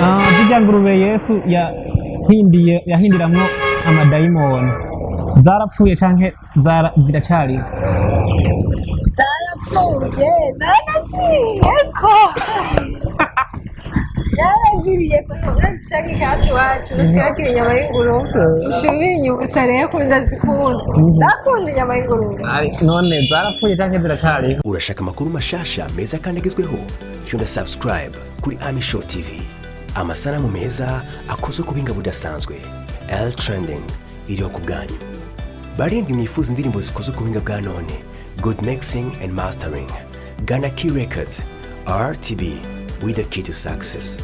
Zirya ngurube Yesu yahindiramwo amadayimoni zarapfuye canke ziracariho? Zarapfuye naraziriyeko urazishaka iwacu iwacu basigagira inyama y'ingurube ushobora inyibutsa rero ko ndazikunda ndakunda inyama y'ingurube. None zarapfuye canke ziracariho? Urashaka amakuru mashasha meza kandi agezweho? Fyonda subscribe kuri Ami Show TV. Amasanamu meza akozwe ku buhinga budasanzwe. L Trending iriho ku bwanyu. Barindwi mwifuza indirimbo zikozwe ku buhinga bwa none. Good mixing and mastering. Ghana Key Records. RTB with the key to success.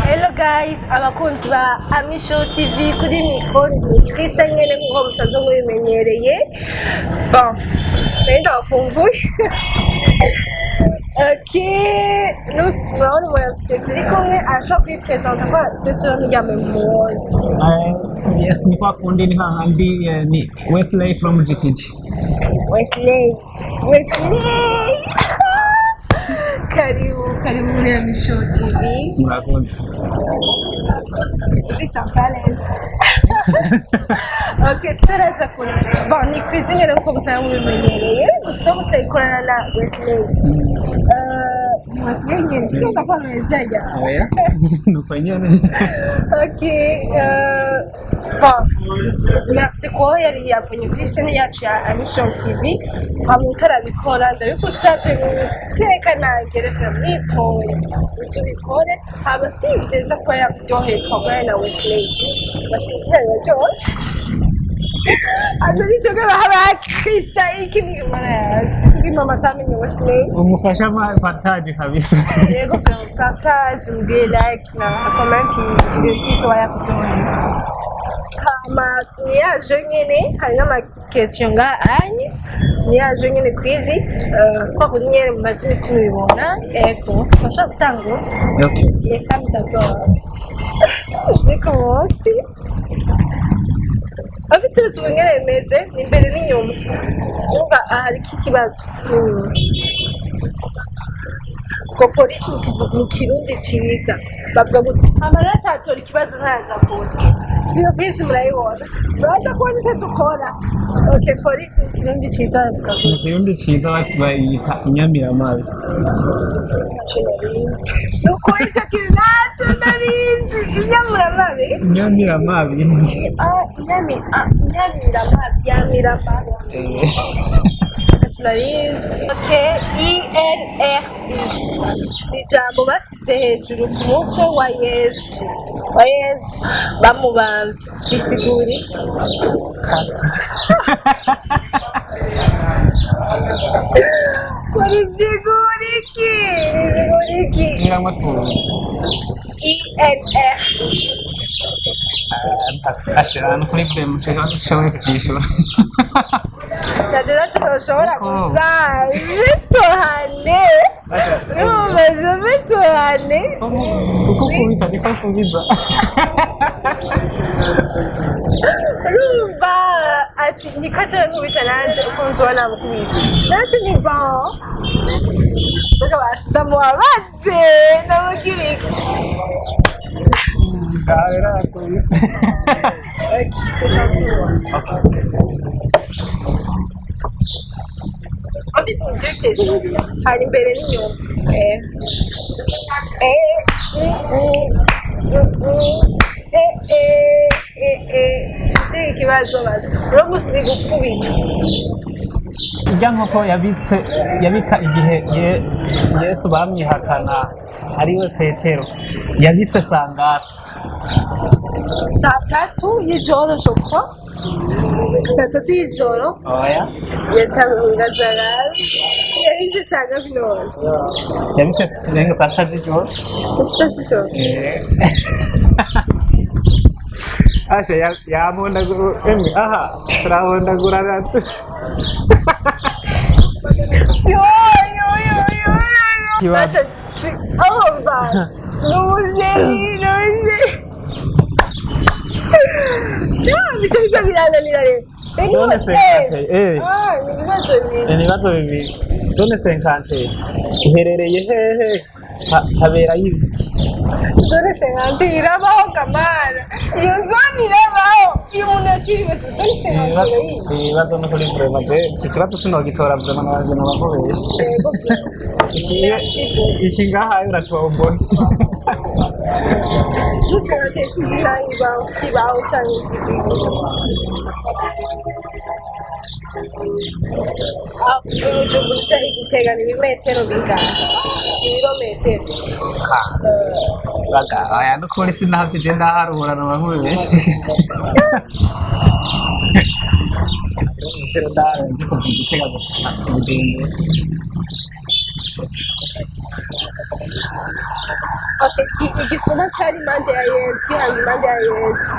Hello guys, abakunzi ba Ami Show TV kuri mikoro ni Krista nyene nk'uko musanzwe mubimenyereye. Bon, ndakumbuye. Nous turi kumwe ashobora kwipresenta ko session y'ijambo muwone. Yes, ni kwa kundi ni hahandi ni Wesley from GTG. Wesley. Karibu muri Ami Show TV. Murakoze. Krista Balance. Okay, tutaraja kure. Bon, ni Krista nyene nk'uko musanzwe mubimenyereye. Gusa musayikorana na Wesley. Wesley nyene sika kwa mezanya. Oya. Nuko nyene. Okay, bon, merci ko yari yaponye kuri chaîne yacu ya Ami Show TV. Hamwe utarabikora ndabikusavye guteka nagereka mwitonze icyo bikore haba sinzeza ko yakuryoheye twabana na Wesley bashinzwe yaryoshe atari cyo bahaba Krista ikini kuri mama tamenye Wesley umufasha ma partage kabisa. Yego partage mbye like na comment video site wa yakuryoheye kama niyaje nyene hari n'amakestion nga anye niyaje nyene kwizi kwa kunyere mu mazimi simubibona eko fasha gutango. Okay. Les femmes d'accord. Je commence. Afite tubengere bimeze imbere n'inyuma. Umva hari kikibazo. Ko polisi mu Kirundi ciza bavuga ngo amanota atora ikibazo ntaja kuza. Siyo polisi murayibona. Baza ko nite dukora. Okay, polisi mu Kirundi ciza bavuga ngo Mu Kirundi ciza bayita inyamiramabi. nuko icyo kibazo ndarinzi inyamiramabi. Inyamiramabi. Inyamiramabi. Okay, IRRI ni ijambo basize hejuru ku mutwe wa Yesu bamubambye bisigura iki? Bisigura iki? Singamaturu. IRR Ashirana kuri bem cyo cyashobora kujishura. Najera tunoshobora kuzaje tohane. Numva tohane. Kuko kubita bifasubiza. Rumva ati nikacha kubita nanje ukunze wana mukubita. Nacho ni bon. Baka bashitamo abaze namugirika. Gara kubisa. Okay, c'est parti. Afite umutekerezo hari imbere n'inyuma. Ikibazo baje uramusiga gukubita. Ijya nkoko yabika igihe Yesu bamwihakana ariwe Petero yabitse sangara. Saa tatu y'ijoro je crois. Saa tatu y'ijoro. Oya. Yatangaga zarazi. Yahise sanga binone. Yabitse renga saa sita z'ijoro. Saa sita z'ijoro. Asha yamondagura aha turabondagura ratu. Yo Kibazo. Urumva n'ubujeni bisho biza birananira rero Zone 50 ni ibibazo bibiri zone 50 iherereye hehe habera y'ibiki zone 50 irabaho kamara iyo zone irabaho iyo umuntu yakiriwe zone 50 ibibazo no kuri kurema je iki kibazo sinogitora vuba n'abanje n'abakobesha iki ngaha uracuba mbona zose batese izina ibaho cyane ubujumbura cyari gutegana ibimetero bingana ibirometero baga aya no kuri sinavye je ndaharura n'abakobesha Pero dare nje ko gitega gushika ubugende igisuma cyari impande ya yenzu gihanga impande ya yenzu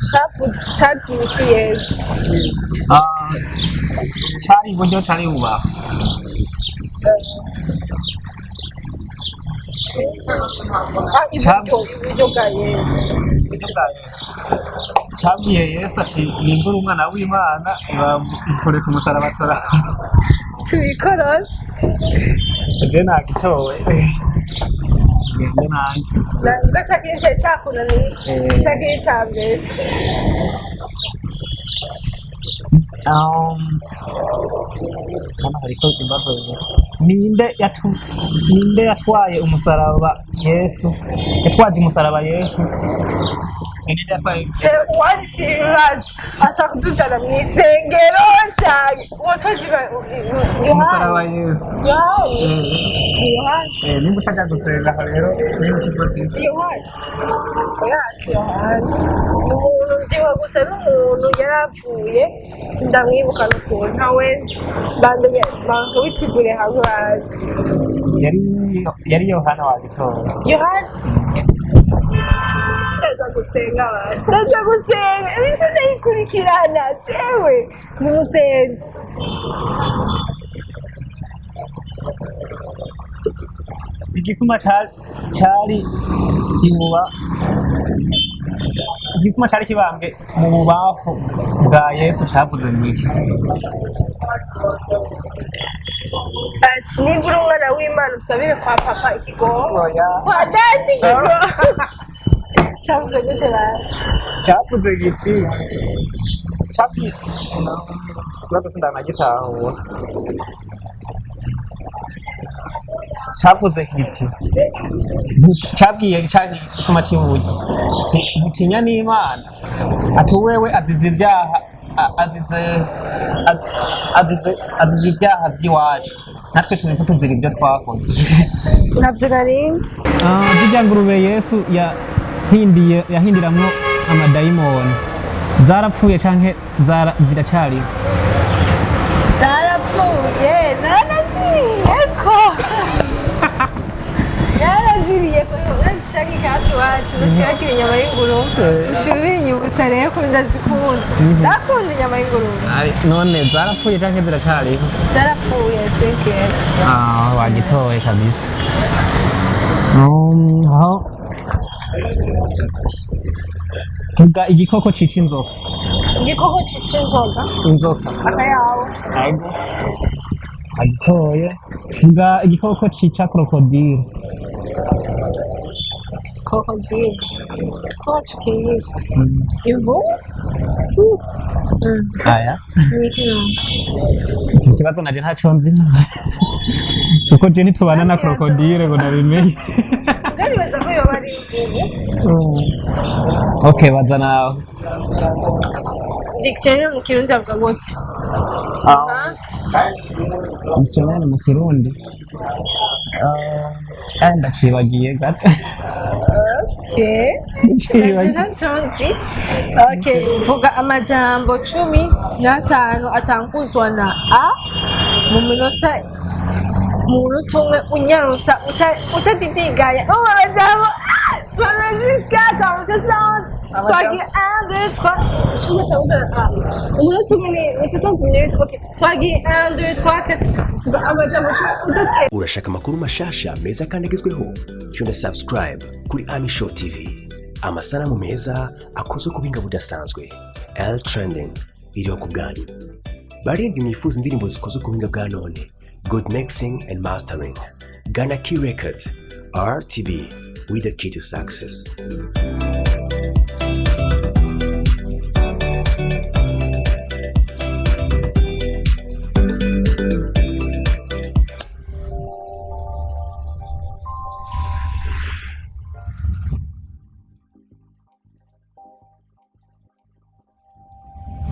shafu cyagiye iki yezu cyari iburyo cyari ibubafu iburyo bwa yezu cyabwiye yesu ati nimbura umwana w'imana ikore ku musaraba tora tubikora je nagitowe ngende nanje nanga cyakiye cyakunaniye cyakiye cyambere hano hariko ikibazo ninde yatwaye umusaraba yesu yatwaje umusaraba yesu ninde yatwaye wanditse ibibazo ashaka kutujyana mu isengero cyane watwaje umusaraba yesu yohani nimba utajya gusenga rero ni mu kigo cyiza yohani umuntu ndiwe gusa n'umuntu yarapfuye sindamwibuka n'ukuntu ntawe bantubitigure hamwe hasi yari yohana wagitora yohani ndaza gusenga basi ndaza gusenga ibise ndayikurikirana jewe nimusenze igisuma cyari igisuma cyari kibambwe mu bubafu bwa yesu cyavuze n'iki ati nibura umwana w'imana usabire kwa papa ikigongo kwa dadi ikigongo cyavuze gute basi cyavuze giti ikibazo sindanagitahura cyavuze kiti cyabwiye igisuma cy'ibuye mutinya n'imana ati wewe azize ibyaha azize ibyaha by'iwacu natwe turiko tuzira ibyo twakoze ntabyo narinzi zirya ngurube yesu yahindiramwo amadayimoni zarapfuye canke ziracyariho zarapfuye naraziriyeko urazishaka ikatsi iwacu basigaye bagira inyama y'ingurube ushobora inyibutsa rero ko ndazikunda ndakunda inyama y'ingurube none zarapfuye canke ziracyariho zarapfuye senkera wagitowe kabisa aho vuga igikoko cica inzoka igikoko cica inzoka akayawe agitoye vuga igikoko cica krokodile krokodile koci kiyica imvubu aya iki kibazo naje ntaco nzi kuko je ntitubana na krokodile ngo nabimenye ndaribaza ko yoba ari imvubu okay baza nawe dictionnaire mu kirundi avuga gute dictionnaire mu kirundi ndacibagiye gato okay vuga amajambo 15 atanguzwa na a mu minota umwe unyarutsa utadidigaya amajambo Voilà, jusqu'à quand on se sente. Twagiye 1, 2, 3. Je trouve que ça umunota umwe ni 60 minutes. Ok. Twagiye 1, 2, 3, 4. Amajambo udoke. Urashaka amakuru mashasha meza kandi agezweho? Fyunda subscribe kuri Ami Show TV. Amasanamu meza akozwe ku buhinga budasanzwe. L Trending iriho ku bwanyu. Barindwi mwifuza indirimbo zikozwe ku buhinga bwa none. Good mixing and mastering. Ghana Key Records. RTB with the key to success.